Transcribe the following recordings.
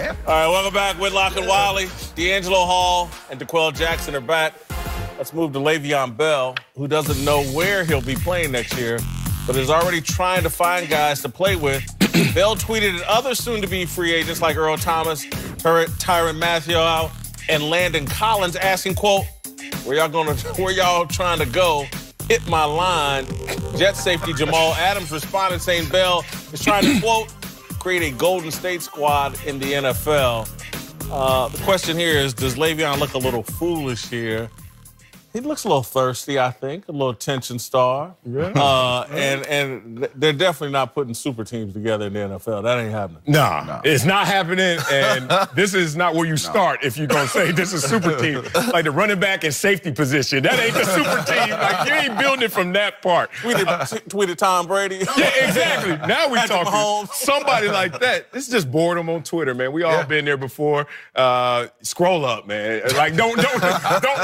man. All right, welcome back. Whitlock and Wiley. D'Angelo Hall and DeQuell Jackson are back. Let's move to Le'Veon Bell, who doesn't know where he'll be playing next year, but is already trying to find guys to play with. Bell tweeted at other soon-to-be free agents like Earl Thomas, Tyrann Mathieu, and Landon Collins, asking, quote, where y'all trying to go? Hit my line. Jet safety Jamal Adams responded saying Bell is trying to, quote, create a Golden State squad in the NFL. The question here is, does Le'Veon look a little foolish here? He looks a little thirsty, I think, a little attention star. Yeah. And they're definitely not putting super teams together in the NFL. That ain't happening. No. It's not happening, and this is not where you start if you're going to say this is super team. Like the running back and safety position. That ain't the super team. Like, you ain't building it from that part. Tweeted Tom Brady. Yeah, exactly. Now we talking Mahomes. somebody like that. This is just boredom on Twitter, man. We all been there before. Scroll up, man. Like, don't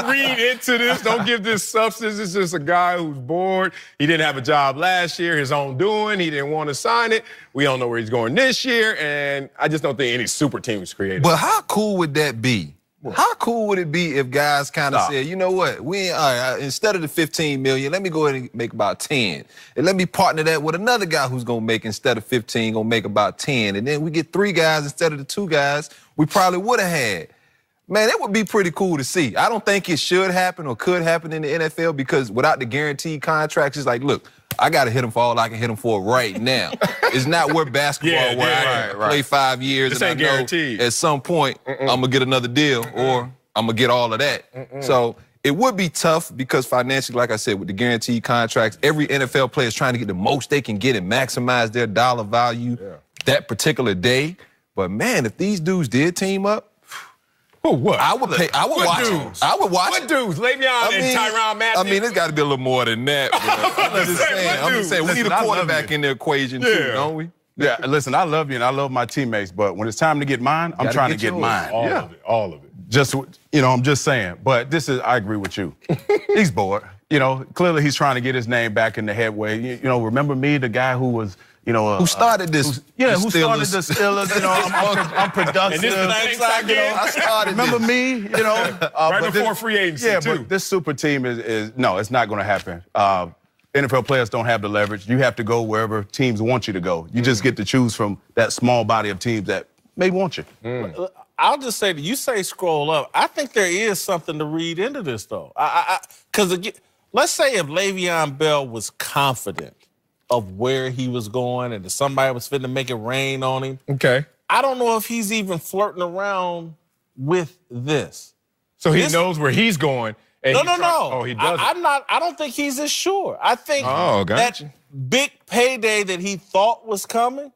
read into this. Don't give this substance. It's just a guy who's bored. He didn't have a job last year, his own doing. He didn't want to sign it. We don't know where he's going this year, and I just don't think any super team was created. But how cool would that be? How cool would it be if guys kind of said, you know what, instead of the $15 million, let me go ahead and make about 10. And let me partner that with another guy who's going to make, instead of 15, going to make about 10. And then we get 3 guys instead of the 2 guys we probably would have had. Man, that would be pretty cool to see. I don't think it should happen or could happen in the NFL because without the guaranteed contracts, it's like, look, I got to hit them for all I can hit them for right now. It's not where basketball where I can play 5 years This and ain't I know guaranteed. At some point I'm going to get another deal or I'm going to get all of that. So it would be tough because financially, like I said, with the guaranteed contracts, every NFL player is trying to get the most they can get and maximize their dollar value that particular day. But, man, if these dudes did team up, what? I would pay. I would watch dudes? it. I would watch What it. dudes? Le'Veon and Tyrann Mathieu? I mean, it's got to be a little more than that. I'm just saying, we need a quarterback in the equation too, don't we? Yeah, listen, I love you and I love my teammates, but when it's time to get mine, I'm trying to get mine. All of it. Just, I'm just saying. But I agree with you. He's bored. Clearly he's trying to get his name back in the headway. Remember me, the guy who was, who started this? Who started the Steelers? I'm productive. And this is the next again. I started Remember this. me? Right before free agency, too. But this super team is no, it's not going to happen. NFL players don't have the leverage. You have to go wherever teams want you to go. You just get to choose from that small body of teams that may want you. I'll just say that you say scroll up. I think there is something to read into this, though. Because, let's say if Le'Veon Bell was confident of where he was going and if somebody was finna make it rain on him. Okay. I don't know if he's even flirting around with this. So he knows where he's going. And No. Oh, he doesn't. I don't think he's as sure. I think gotcha. that big payday that he thought was coming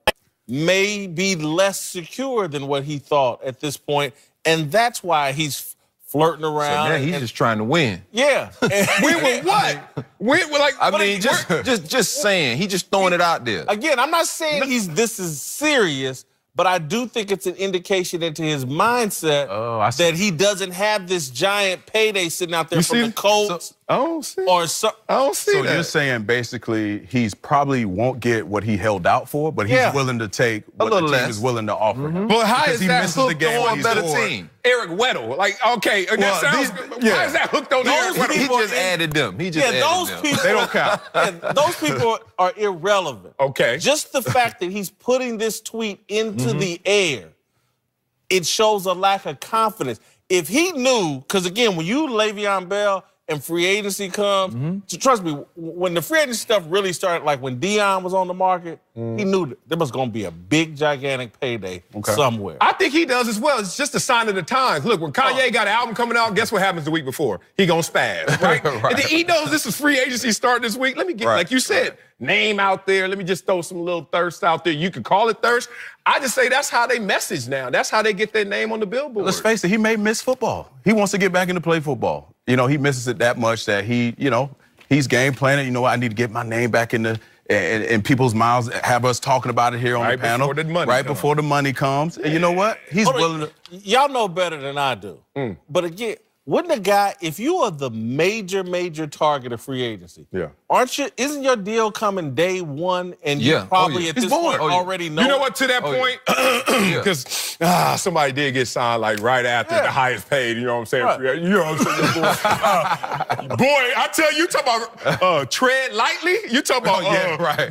may be less secure than what he thought at this point, and that's why he's flirting around. So, he's just trying to win. Yeah. Win with what? Win with I mean, just saying. He just throwing it out there. Again, I'm not saying this is serious, but I do think it's an indication into his mindset that he doesn't have this giant payday sitting out there from the Colts. I don't see or I don't see So that. you're saying basically he's probably won't get what he held out for, but he's willing to take what the team is willing to offer him. But how Because is he that misses the hooked game when on he's better scored. team? Eric Weddle? Like, okay, that sounds good. How is that hooked on Eric Weddle? He just added them. He just added those them. people, They don't count. those people are irrelevant. Okay. Just the fact that he's putting this tweet into the air, it shows a lack of confidence. If he knew, because again, when you Le'Veon Bell and free agency comes, trust me, when the free agency stuff really started, like when Deion was on the market, he knew that there was going to be a big, gigantic payday somewhere. I think he does as well. It's just a sign of the times. Look, when Kanye got an album coming out, guess what happens the week before? He gonna spaz, right? And then he knows this is free agency starting this week. Let me get, like you said, name out there. Let me just throw some little thirst out there. You could call it thirst. I just say that's how they message now. That's how they get their name on the billboard. Let's face it, he may miss football. He wants to get back into play football. He misses it that much that he's game planning. I need to get my name back in people's mouths, have us talking about it here on the panel. Before the money comes. And you know what? He's willing to. Y'all know better than I do. But again, wouldn't a guy, if you are the major target of free agency, isn't your deal coming day one and you probably at this point already know? You know what, to that point, because somebody did get signed like right after the highest paid, you know what I'm saying? Right. You know what I'm saying? Boy, I tell you, talk about tread lightly. You talk about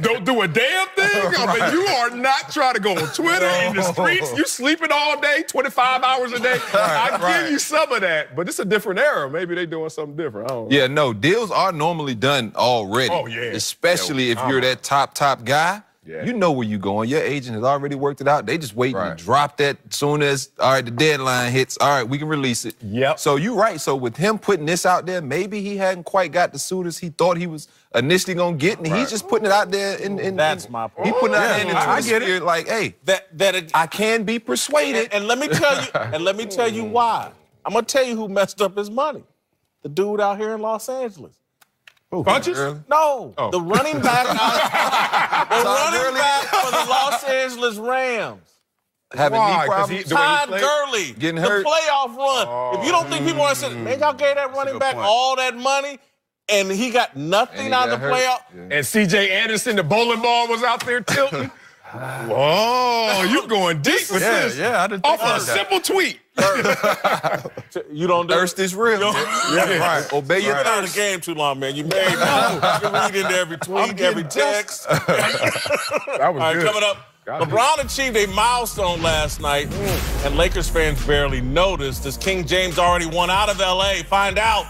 don't do a damn thing. I mean, you are not trying to go on Twitter, in the streets. You sleeping all day, 25 hours a day. I give you some of that, but it's a different era. Maybe they doing something different. I don't know. Yeah, no, deals are normally done already. Oh, yeah. Especially if you're that top guy. Yeah. You know where you're going. Your agent has already worked it out. They just waiting to drop that as soon as, all right, the deadline hits. All right, we can release it. Yep. So you're right. So with him putting this out there, maybe he hadn't quite got the suitors he thought he was initially going to get, and he's just putting it out there. That's my point. He putting it out there in the spirit like, hey, I can be persuaded. And let me tell you, why. I'm going to tell you who messed up his money. The dude out here in Los Angeles. Funches? No, the running back for the Los Angeles Rams. Having knee problems? Todd Gurley. Getting hurt? The playoff run. If you don't think people are saying, man, y'all gave that running back all that money, and he got nothing out of the playoff. And C.J. Anderson, the bowling ball was out there tilting. Whoa, you going deep with this. Yeah, I didn't think off a simple tweet. You don't do Thirst is real. Right. Obey your You've been out of the game too long, man. You may know. You read into every tweet, every text. That was good. Coming up, LeBron achieved a milestone last night, and Lakers fans barely noticed as King James already won out of L.A. Find out.